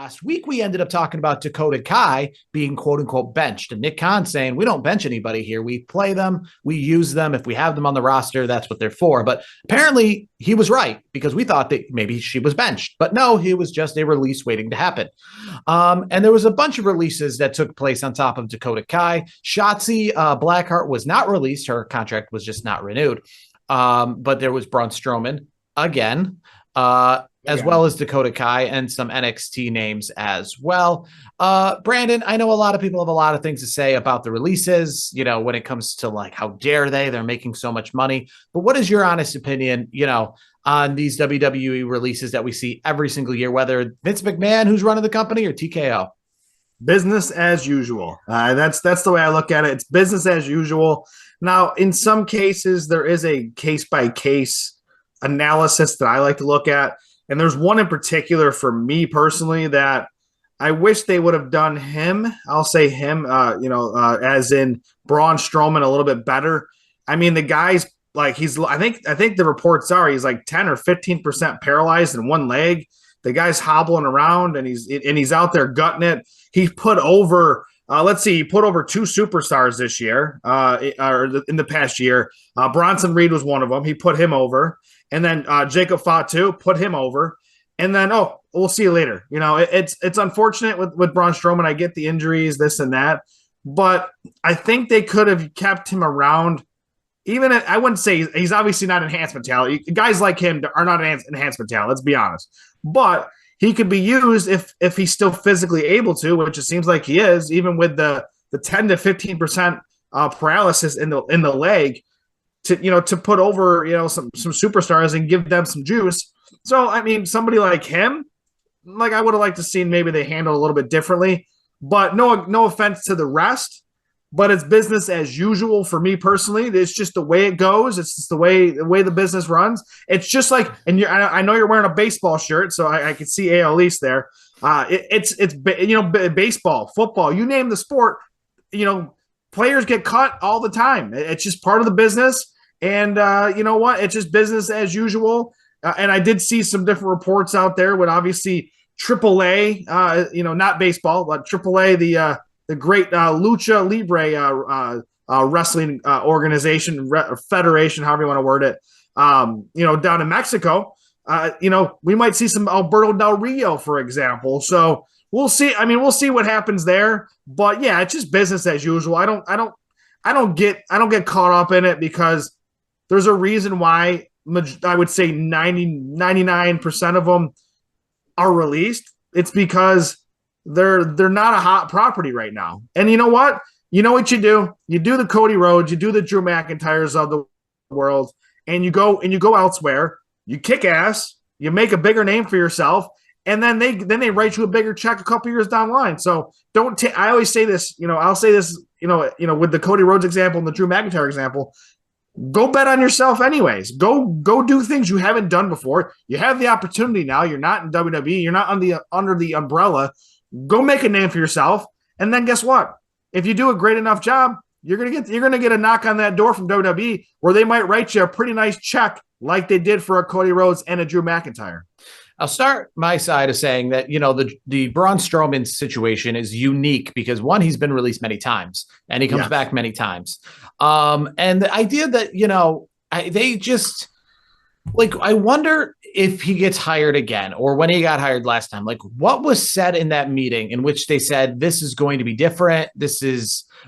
last week we ended up talking about Dakota Kai being quote unquote benched, and Nick Khan saying we don't bench anybody here. We play them, we use them. If we have them on the roster, that's what they're for. But apparently he was right, because we thought that maybe she was benched, but no, he was just a release waiting to happen. And there was a bunch of releases that took place on top of Dakota Kai. Shotzi Blackheart was not released. Her contract was just not renewed. But there was Braun Strowman again, as well as Dakota Kai and some NXT names as well. Brandon, I know a lot of people have a lot of things to say about the releases, when it comes to like, how dare they're making so much money. But what is your honest opinion, on these WWE releases that we see every single year, whether Vince McMahon, who's running the company, or TKO? Business as usual. That's the way I look at it. It's business as usual. Now, in some cases, there is a case-by-case analysis that I like to look at. And there's one in particular for me personally that I wish they would have done him. I'll say him, as in Braun Strowman a little bit better. I mean, the guy's like, I think the reports are he's like 10 or 15% paralyzed in one leg. The guy's hobbling around and he's out there gutting it. He put over, he put over two superstars this year, or in the past year. Bronson Reed was one of them. He put him over. And then Jacob Fatu put him over. And then, we'll see you later. It's unfortunate with Braun Strowman. I get the injuries, this and that. But I think they could have kept him around. Even I wouldn't say he's obviously not enhancement talent. Guys like him are not enhancement talent, let's be honest. But he could be used if he's still physically able to, which it seems like he is, even with the 10 to 15% paralysis in the leg, to put over some superstars and give them some juice. So I mean, somebody like him, like I would have liked to see maybe they handle a little bit differently. But no offense to the rest, but it's business as usual for me personally. It's just the way it goes. It's just the way the business runs. It's just like, and I know you're wearing a baseball shirt, so I can see AL East there. It's baseball, football, you name the sport. Players get cut all the time. It's just part of the business. And you know what? It's just business as usual. And I did see some different reports out there with obviously AAA, not baseball, but AAA, the great Lucha Libre wrestling organization, federation, however you want to word it, down in Mexico. We might see some Alberto Del Rio, for example. So we'll see. I mean, we'll see what happens there. But yeah, it's just business as usual. I don't get caught up in it, because there's a reason why I would say 99% of them are released. It's because they're not a hot property right now. And you know what? You know what you do? You do the Cody Rhodes, you do the Drew McIntyres of the world, and you go elsewhere. You kick ass, you make a bigger name for yourself, and then they write you a bigger check a couple years down the line. So I always say this, I'll say this, with the Cody Rhodes example and the Drew McIntyre example, go bet on yourself anyways. Go do things you haven't done before. You have the opportunity now. You're not in WWE. You're not under the umbrella. Go make a name for yourself. And then guess what? If you do a great enough job, you're gonna get a knock on that door from WWE where they might write you a pretty nice check like they did for a Cody Rhodes and a Drew McIntyre. I'll start my side of saying that, the Braun Strowman situation is unique because, one, he's been released many times and he comes back many times. And the idea that, they just like, I wonder if he gets hired again, or when he got hired last time, like what was said in that meeting in which they said, this is going to be different.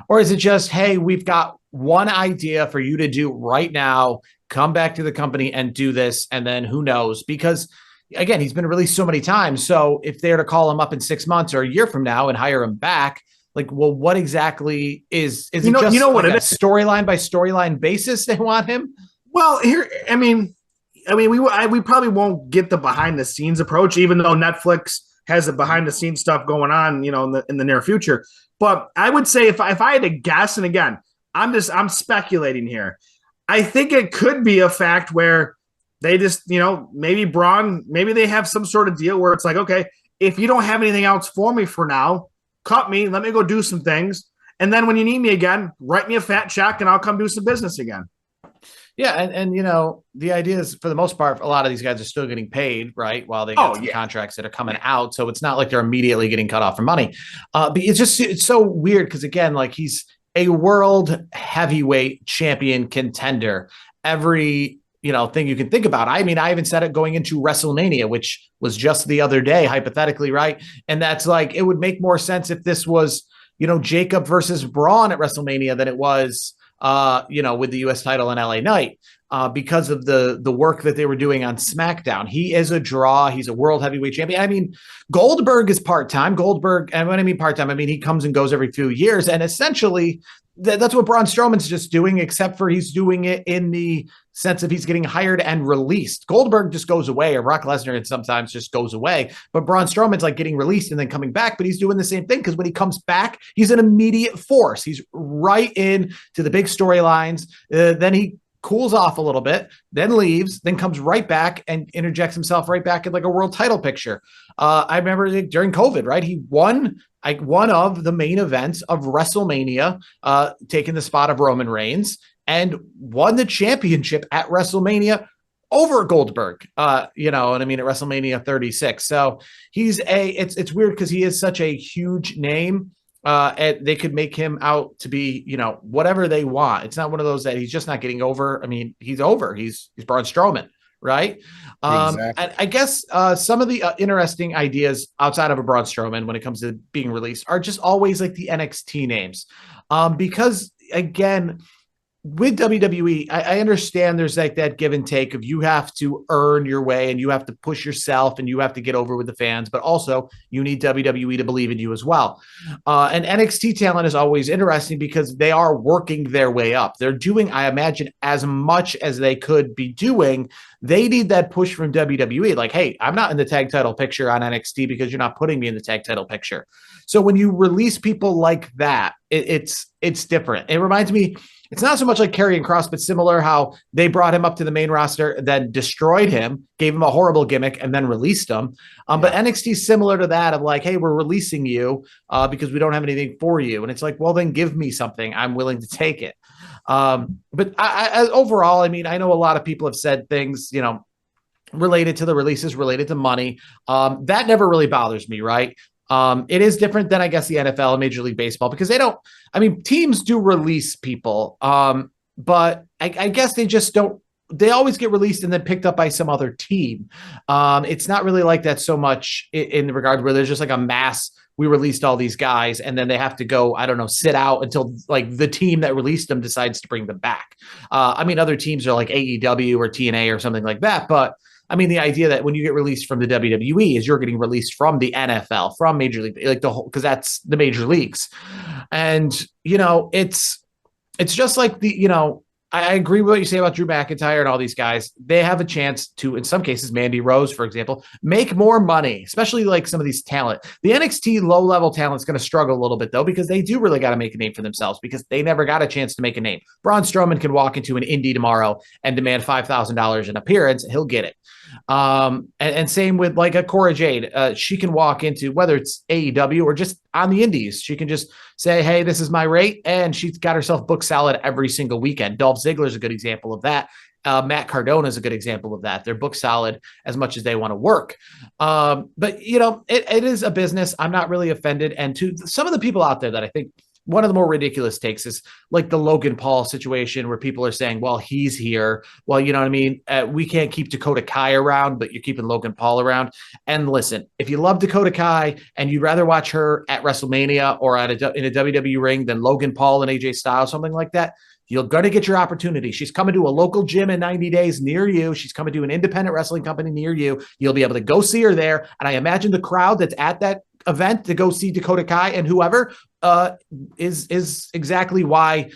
Or is it just, hey, we've got one idea for you to do right now, come back to the company and do this. And then who knows? Because again, he's been released so many times. So if they're to call him up in 6 months or a year from now and hire him back, like, well, what exactly is it? Just what it is, storyline by storyline basis they want him? Well, we probably won't get the behind the scenes approach, even though Netflix has the behind the scenes stuff going on, in the near future. But I would say if I had to guess, and again, I'm speculating here, I think it could be a fact where they just, maybe Braun, maybe they have some sort of deal where it's like, okay, if you don't have anything else for me for now, cut me, let me go do some things. And then when you need me again, write me a fat check and I'll come do some business again. Yeah, and the idea is for the most part, a lot of these guys are still getting paid, right? While they got Oh some yeah, contracts that are coming out. So it's not like they're immediately getting cut off for money. But it's so weird because again, like he's a world heavyweight champion contender. Every thing you can think about. I mean, I even said it going into WrestleMania, which was just the other day, hypothetically, right? And that's like it would make more sense if this was, Jacob versus Braun at WrestleMania than it was with the U.S. title in LA Knight, because of the work that they were doing on SmackDown. He is a draw. He's a world heavyweight champion. I mean, Goldberg is part-time. Goldberg, and when I mean part-time, I mean he comes and goes every few years, and essentially that's what Braun Strowman's just doing, except for he's doing it in the sense of he's getting hired and released. Goldberg just goes away, or Brock Lesnar and sometimes just goes away. But Braun Strowman's like getting released and then coming back, but he's doing the same thing because when he comes back, he's an immediate force. He's right in to the big storylines. Then he cools off a little bit, then leaves, then comes right back and interjects himself right back in like a world title picture. I remember during COVID, right? He won one of the main events of WrestleMania, taking the spot of Roman Reigns, and won the championship at WrestleMania over Goldberg, you know what I mean, at WrestleMania 36. So it's weird because he is such a huge name. And they could make him out to be, whatever they want. It's not one of those that he's just not getting over. I mean, he's over. He's Braun Strowman, right? exactly. I guess some of the interesting ideas outside of a Braun Strowman when it comes to being released are just always like the NXT names, because again, with WWE, I understand there's like that give and take of you have to earn your way and you have to push yourself and you have to get over with the fans, but also you need WWE to believe in you as well. And NXT talent is always interesting because they are working their way up. They're doing, I imagine, as much as they could be doing. They need that push from WWE. Like, hey, I'm not in the tag title picture on NXT because you're not putting me in the tag title picture. So when you release people like that, it's different. It reminds me, it's not so much like Karrion Kross, but similar how they brought him up to the main roster, then destroyed him, gave him a horrible gimmick, and then released him. But NXT is similar to that of like, hey, we're releasing you because we don't have anything for you. And it's like, well, then give me something. I'm willing to take it. But I overall, I mean, I know a lot of people have said things, related to the releases, related to money. That never really bothers me, right? It is different than I guess the NFL and Major League Baseball because teams do release people. But I guess they just don't, they always get released and then picked up by some other team. It's not really like that so much in regard where there's just like a mass, we released all these guys and then they have to go, I don't know, sit out until like the team that released them decides to bring them back. Other teams are like AEW or TNA or something like that, but I mean, the idea that when you get released from the WWE is you're getting released from the NFL, from Major League, like the whole, because that's the major leagues. And, it's just like I agree with what you say about Drew McIntyre and all these guys. They have a chance to, in some cases, Mandy Rose, for example, make more money, especially like some of these talent. The NXT low-level talent is going to struggle a little bit, though, because they do really got to make a name for themselves because they never got a chance to make a name. Braun Strowman can walk into an indie tomorrow and demand $5,000 an appearance. He'll get it. And same with like a Cora Jade. She can walk into whether it's AEW or just on the indies. She can just say, hey, this is my rate. And she's got herself booked solid every single weekend. Dolph Ziggler is a good example of that. Matt Cardona is a good example of that. They're booked solid as much as they want to work. But it is a business. I'm not really offended. And to some of the people out there that I think one of the more ridiculous takes is like the Logan Paul situation where people are saying, well, he's here. Well, you know what I mean? We can't keep Dakota Kai around, but you're keeping Logan Paul around. And listen, if you love Dakota Kai and you'd rather watch her at WrestleMania or in a WWE ring than Logan Paul and AJ Styles, something like that, you're going to get your opportunity. She's coming to a local gym in 90 days near you. She's coming to an independent wrestling company near you. You'll be able to go see her there. And I imagine the crowd that's at that event to go see Dakota Kai and whoever is exactly why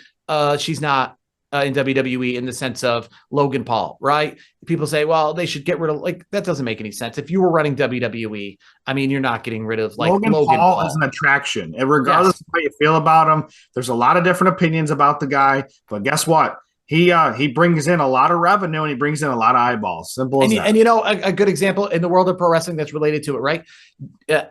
she's not in WWE in the sense of Logan Paul, right? People say, well, they should get rid of, like, that doesn't make any sense. If you were running WWE, I mean, you're not getting rid of like Logan Paul is an attraction. And regardless of how you feel about him, there's a lot of different opinions about the guy. But guess what? He brings in a lot of revenue and he brings in a lot of eyeballs. Simple as that. And a good example in the world of pro wrestling that's related to it, right?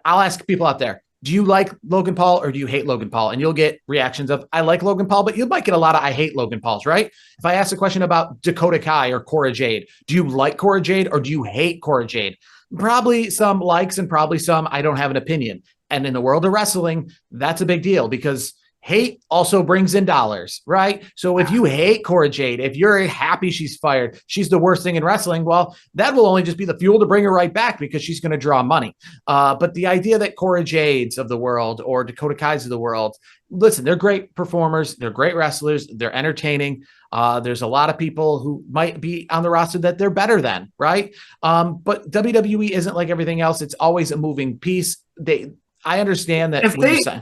I'll ask people out there. do you like Logan Paul or do you hate Logan Paul? And you'll get reactions of, I like Logan Paul, but you might get a lot of, I hate Logan Pauls, right? If I ask a question about Dakota Kai or Cora Jade, do you like Cora Jade or do you hate Cora Jade? Probably some likes and probably some, I don't have an opinion. And in the world of wrestling, that's a big deal because hate also brings in dollars, right? So if you hate Cora Jade, if you're happy she's fired, she's the worst thing in wrestling, well, that will only just be the fuel to bring her right back because she's going to draw money. But the idea that Cora Jades of the world or Dakota Kai's of the world, listen, they're great performers. They're great wrestlers. They're entertaining. There's a lot of people who might be on the roster that they're better than, right? But WWE isn't like everything else. It's always a moving piece. I understand that.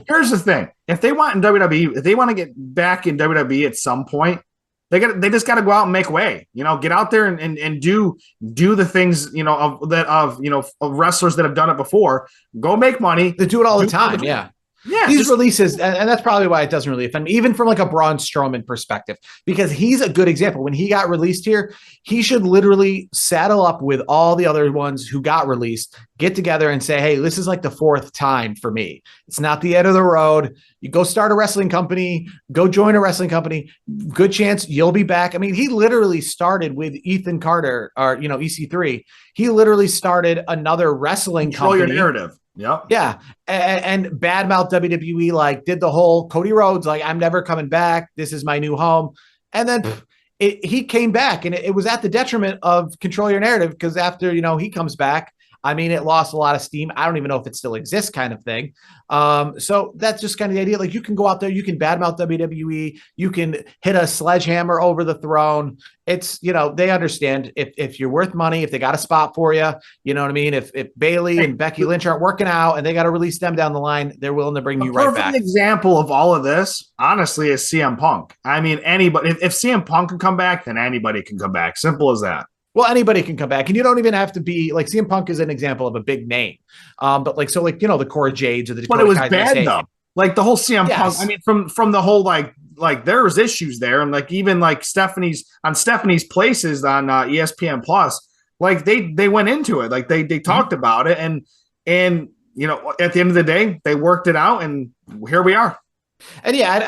Here's the thing: if they want in WWE, if they want to get back in WWE at some point, they just got to go out and make way. Get out there and do the things of wrestlers that have done it before. Go make money. They do it all the time. Yeah. Yeah, these releases, and that's probably why it doesn't really offend me, even from like a Braun Strowman perspective, because he's a good example. When he got released here, he should literally saddle up with all the other ones who got released, get together and say, hey, this is like the fourth time for me. It's not the end of the road. You go start a wrestling company, go join a wrestling company. Good chance you'll be back. I mean, he literally started with Ethan Carter or, EC3. He literally started another wrestling company. Control your narrative. Yep. Yeah. And badmouth WWE, like did the whole Cody Rhodes, like I'm never coming back. This is my new home. And then he came back and it was at the detriment of Control Your Narrative because after, he comes back, I mean, it lost a lot of steam. I don't even know if it still exists kind of thing. So that's just kind of the idea. Like you can go out there, you can badmouth WWE, you can hit a sledgehammer over the throne. It's, they understand if you're worth money, if they got a spot for you, you know what I mean? If Bailey and Becky Lynch aren't working out and they got to release them down the line, they're willing to bring you right back. An example of all of this, honestly, is CM Punk. I mean, anybody, if CM Punk can come back, then anybody can come back. Simple as that. Well, anybody can come back, and you don't even have to be like CM Punk is an example of a big name. But the Cora Jades or the Dakota But it was bad though. Like the whole CM Punk. I mean, from the whole like there was issues there, and like even like Stephanie's Places on ESPN Plus, like they went into it, like they talked about it, and at the end of the day, they worked it out, and here we are. And yeah,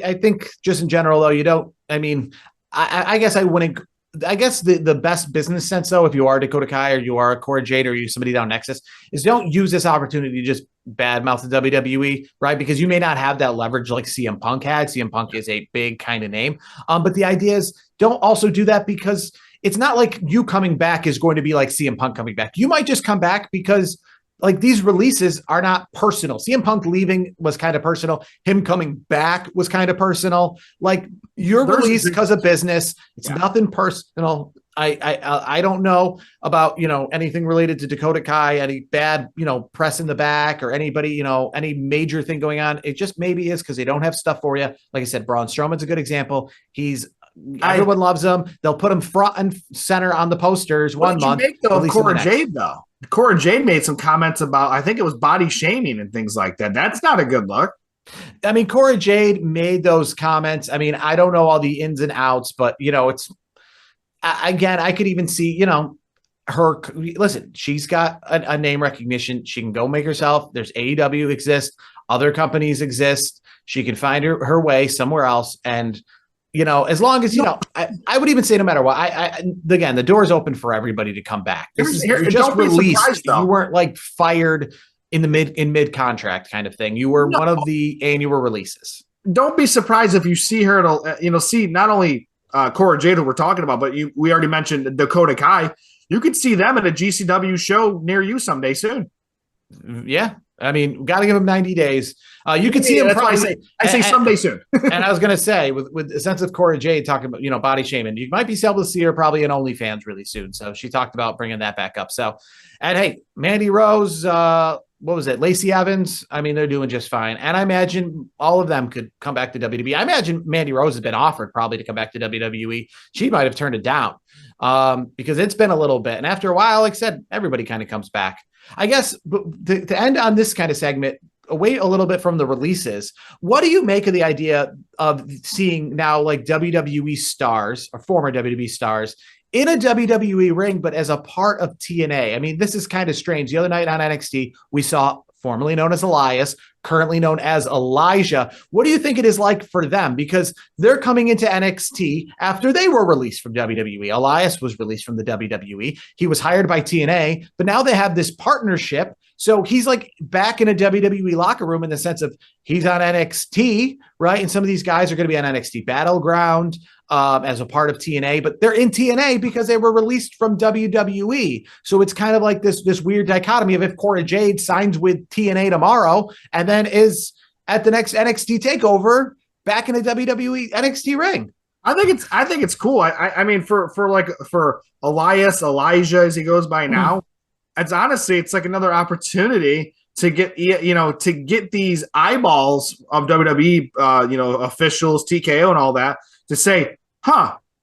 I think just in general though, you don't. I mean, I guess I wouldn't. I guess the best business sense, though, if you are Dakota Kai or you are a Cora Jade or you somebody down Nexus, is don't use this opportunity to just badmouth the WWE, right? Because you may not have that leverage like CM Punk had. CM Punk is a big kind of name. But the idea is don't also do that because it's not like you coming back is going to be like CM Punk coming back. You might just come back because like these releases are not personal. CM Punk leaving was kind of personal. Him coming back was kind of personal. Like you're released because of business. It's nothing personal. I don't know about, anything related to Dakota Kai, any bad, press in the back or anybody, any major thing going on. It just maybe is because they don't have stuff for you. Like I said, Braun Strowman's a good example. Everyone loves him. They'll put him front and center on the posters one month. Cora Jade though. Cora Jade made some comments about, I think it was body shaming and things like that. That's not a good look. I mean, Cora Jade made those comments. I mean, I don't know all the ins and outs, but it's again, I could even see, her. Listen, she's got a name recognition. She can go make herself. There's AEW exists. Other companies exist. She can find her way somewhere else. And as long as, I would even say no matter what, again, the door's open for everybody to come back. You're just released. You weren't like fired in mid contract kind of thing. You were one of the annual releases. Don't be surprised if you see her, see not only Cora Jade who we're talking about, but we already mentioned Dakota Kai. You could see them at a GCW show near you someday soon. Yeah. I mean, got to give them 90 days. You can see him. Probably, I say someday soon. And I was going to say, with a sense of Cora Jade talking about, body shaming, you might be able to see her probably in OnlyFans really soon. So she talked about bringing that back up. So, and hey, Mandy Rose, what was it? Lacey Evans. I mean, they're doing just fine. And I imagine all of them could come back to WWE. I imagine Mandy Rose has been offered probably to come back to WWE. She might have turned it down because it's been a little bit. And after a while, like I said, everybody kind of comes back. I guess to end on this kind of segment, away a little bit from the releases, what do you make of the idea of seeing now like WWE stars or former WWE stars in a WWE ring, but as a part of TNA? I mean, this is kind of strange. The other night on NXT, we saw formerly known as Elias, currently known as Elijah. What do you think it is like for them? Because they're coming into NXT after they were released from WWE. Elias was released from the WWE. He was hired by TNA, but now they have this partnership. So he's like back in a WWE locker room in the sense of he's on NXT, right? And some of these guys are going to be on NXT Battleground as a part of TNA, but they're in TNA because they were released from WWE. So it's kind of like this weird dichotomy of if Cora Jade signs with TNA tomorrow and then is at the next NXT takeover back in a WWE NXT ring. I think it's cool. I mean, for Elias, Elijah, as he goes by now, it's honestly, it's like another opportunity to get, to get these eyeballs of WWE, officials, TKO and all that to say,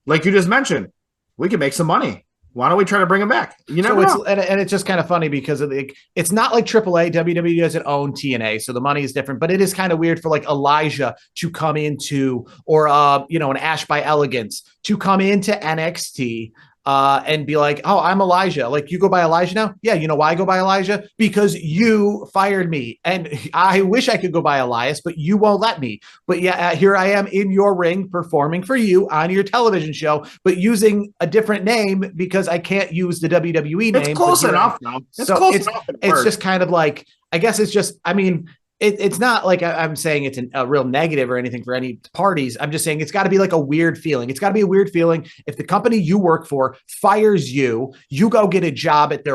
like you just mentioned, we can make some money. Why don't we try to bring him back? You never know. And it's just kind of funny because it's not like AAA. WWE doesn't own TNA, so the money is different. But it is kind of weird for like Elijah to come into, or an Ash by Elegance to come into NXT and be like, oh, I'm Elijah. Like, you go by Elijah now? Yeah, you know why I go by Elijah? Because you fired me. And I wish I could go by Elias, but you won't let me. But yeah, here I am in your ring performing for you on your television show, but using a different name because I can't use the WWE name. It's close enough now. It's just kind of like, I guess it's just, I mean, it's not like I'm saying it's a real negative or anything for any parties. I'm just saying it's got to be like a weird feeling. It's got to be a weird feeling if the company you work for fires you, you go get a job at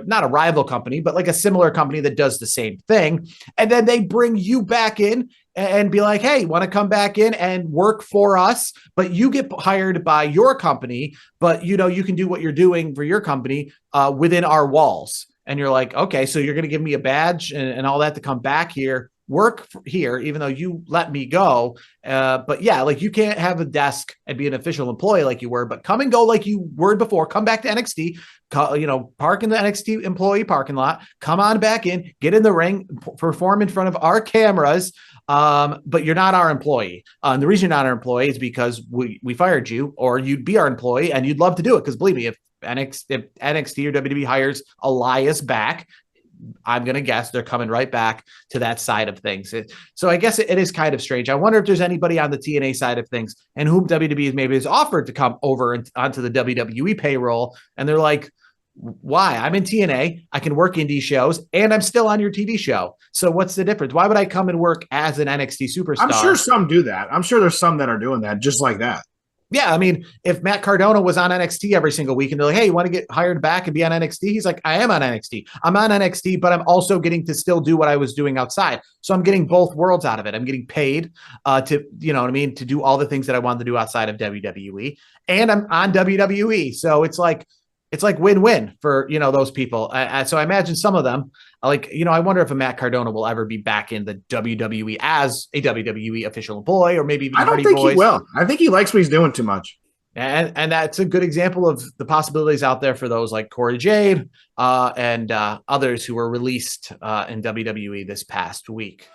not a rival company, but like a similar company that does the same thing. And then they bring you back in and be like, hey, want to come back in and work for us, but you get hired by your company, but you can do what you're doing for your company within our walls. And you're like, okay, so you're going to give me a badge and all that to come back here, work here, even though you let me go. But yeah, like you can't have a desk and be an official employee like you were, but come and go like you were before. Come back to NXT, park in the NXT employee parking lot, come on back in, get in the ring, perform in front of our cameras. But you're not our employee. And the reason you're not our employee is because we fired you, or you'd be our employee and you'd love to do it. Because believe me, if NXT or WWE hires Elias back, I'm going to guess they're coming right back to that side of things. So I guess it is kind of strange. I wonder if there's anybody on the TNA side of things and whom WWE maybe has offered to come over onto the WWE payroll. And they're like, why? I'm in TNA. I can work indie shows and I'm still on your TV show. So what's the difference? Why would I come and work as an NXT superstar? I'm sure some do that. I'm sure there's some that are doing that just like that. Yeah, I mean, if Matt Cardona was on NXT every single week and they're like, hey, you want to get hired back and be on NXT? He's like, I am on NXT. I'm on NXT, but I'm also getting to still do what I was doing outside. So I'm getting both worlds out of it. I'm getting paid to do all the things that I wanted to do outside of WWE. And I'm on WWE. So it's like win-win for, those people. So I imagine some of them, I wonder if a Matt Cardona will ever be back in the WWE as a WWE official employee, or maybe even I don't think he will. I think he likes what he's doing too much. And that's a good example of the possibilities out there for those like Cora Jade and others who were released in WWE this past week.